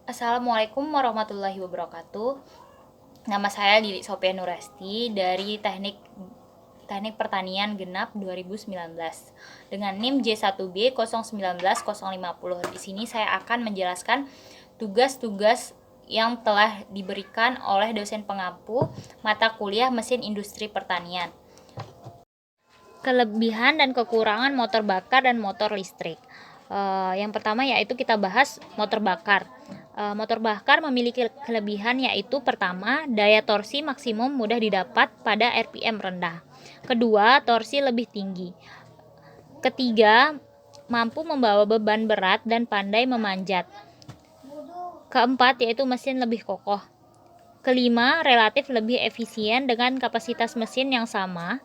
Assalamualaikum warahmatullahi wabarakatuh. Nama saya Lili Sophia Nuresti dari Teknik Pertanian Genap 2019 dengan NIM J1B 019 050. Di sini saya akan menjelaskan tugas-tugas yang telah diberikan oleh dosen pengampu mata kuliah Mesin Industri Pertanian. Kelebihan dan kekurangan motor bakar dan motor listrik. Yang pertama yaitu kita bahas motor bakar. Motor bakar memiliki kelebihan yaitu pertama, daya torsi maksimum mudah didapat pada RPM rendah. Kedua, torsi lebih tinggi. Ketiga, mampu membawa beban berat dan pandai memanjat. Keempat, yaitu mesin lebih kokoh. Kelima, relatif lebih efisien dengan kapasitas mesin yang sama.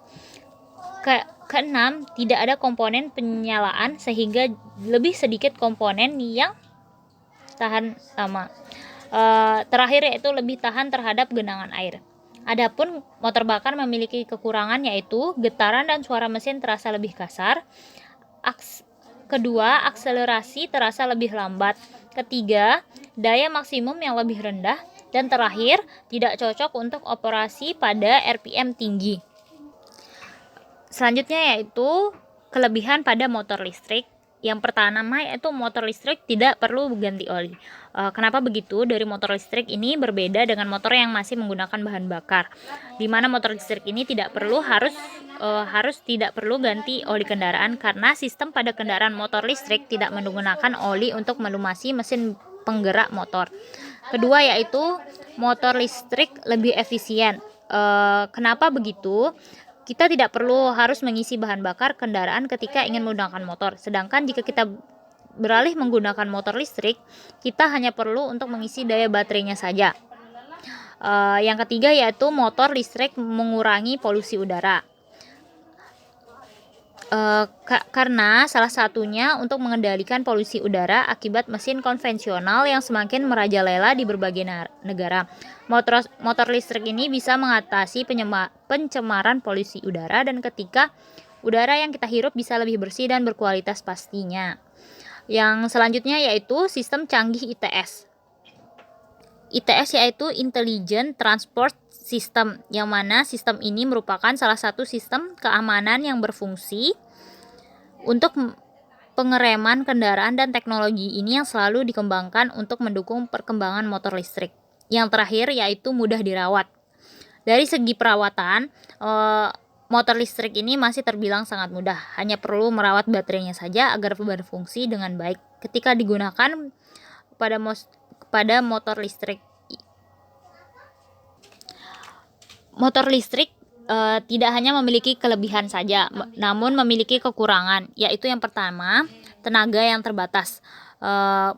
Keenam, tidak ada komponen penyalaan sehingga lebih sedikit komponen yang tahan lama. Terakhir yaitu lebih tahan terhadap genangan air. Adapun motor bakar memiliki kekurangan yaitu getaran dan suara mesin terasa lebih kasar. Kedua, akselerasi terasa lebih lambat. Ketiga, daya maksimum yang lebih rendah. Dan terakhir, tidak cocok untuk operasi pada RPM tinggi. Selanjutnya yaitu kelebihan pada motor listrik. Yang pertama yaitu motor listrik tidak perlu ganti oli. Kenapa begitu? Dari motor listrik ini berbeda dengan motor yang masih menggunakan bahan bakar. Di mana motor listrik ini harus tidak perlu ganti oli kendaraan karena sistem pada kendaraan motor listrik tidak menggunakan oli untuk melumasi mesin penggerak motor. Kedua yaitu motor listrik lebih efisien. Kenapa begitu? Kita tidak perlu harus mengisi bahan bakar kendaraan ketika ingin menggunakan motor. Sedangkan jika kita beralih menggunakan motor listrik, kita hanya perlu untuk mengisi daya baterainya saja. Yang ketiga yaitu motor listrik mengurangi polusi udara. Karena salah satunya untuk mengendalikan polusi udara akibat mesin konvensional yang semakin merajalela di berbagai negara. Motor listrik ini bisa mengatasi pencemaran polusi udara dan ketika udara yang kita hirup bisa lebih bersih dan berkualitas pastinya. Yang selanjutnya yaitu sistem canggih ITS. ITS yaitu Intelligent Transport System, yang mana sistem ini merupakan salah satu sistem keamanan yang berfungsi untuk pengereman kendaraan dan teknologi ini yang selalu dikembangkan untuk mendukung perkembangan motor listrik. Yang terakhir yaitu mudah dirawat. Dari segi perawatan, motor listrik ini masih terbilang sangat mudah. Hanya perlu merawat baterainya saja agar berfungsi dengan baik ketika digunakan pada motor listrik. Motor listrik tidak hanya memiliki kelebihan saja, namun memiliki kekurangan, yaitu yang pertama, tenaga yang terbatas.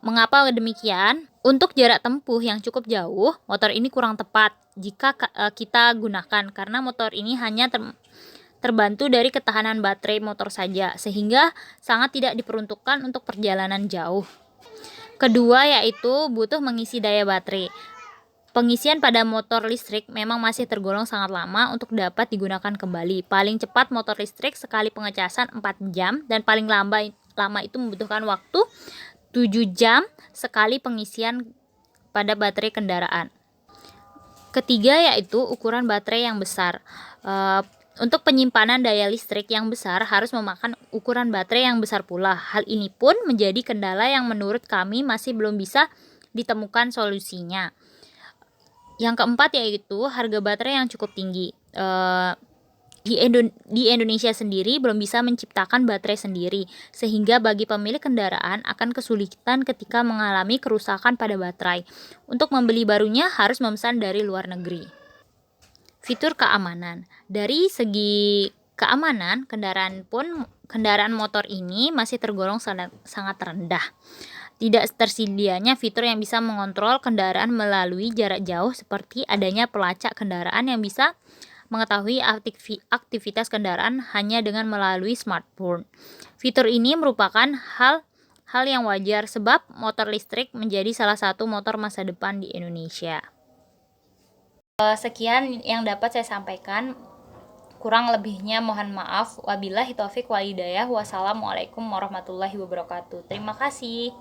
Mengapa demikian? Untuk jarak tempuh yang cukup jauh, motor ini kurang tepat jika kita gunakan, karena motor ini hanya terbantu dari ketahanan baterai motor saja, sehingga sangat tidak diperuntukkan untuk perjalanan jauh. Kedua yaitu butuh mengisi daya baterai. Pengisian pada motor listrik memang masih tergolong sangat lama untuk dapat digunakan kembali. Paling cepat motor listrik sekali pengecasan 4 jam dan paling lama itu membutuhkan waktu 7 jam sekali pengisian pada baterai kendaraan. Ketiga yaitu ukuran baterai yang besar. Untuk penyimpanan daya listrik yang besar harus memakan ukuran baterai yang besar pula. Hal ini pun menjadi kendala yang menurut kami masih belum bisa ditemukan solusinya. Yang keempat yaitu harga baterai yang cukup tinggi. Di Indonesia sendiri belum bisa menciptakan baterai sendiri, sehingga bagi pemilik kendaraan akan kesulitan ketika mengalami kerusakan pada baterai. Untuk membeli barunya harus memesan dari luar negeri. Fitur keamanan. Dari segi keamanan, kendaraan motor ini masih tergolong sangat rendah. Tidak tersedianya fitur yang bisa mengontrol kendaraan melalui jarak jauh seperti adanya pelacak kendaraan yang bisa mengetahui aktivitas kendaraan hanya dengan melalui smartphone. Fitur ini merupakan hal yang wajar sebab motor listrik menjadi salah satu motor masa depan di Indonesia. Sekian yang dapat saya sampaikan. Kurang lebihnya mohon maaf. Wabillahi taufik wal hidayah. Wassalamualaikum warahmatullahi wabarakatuh. Terima kasih.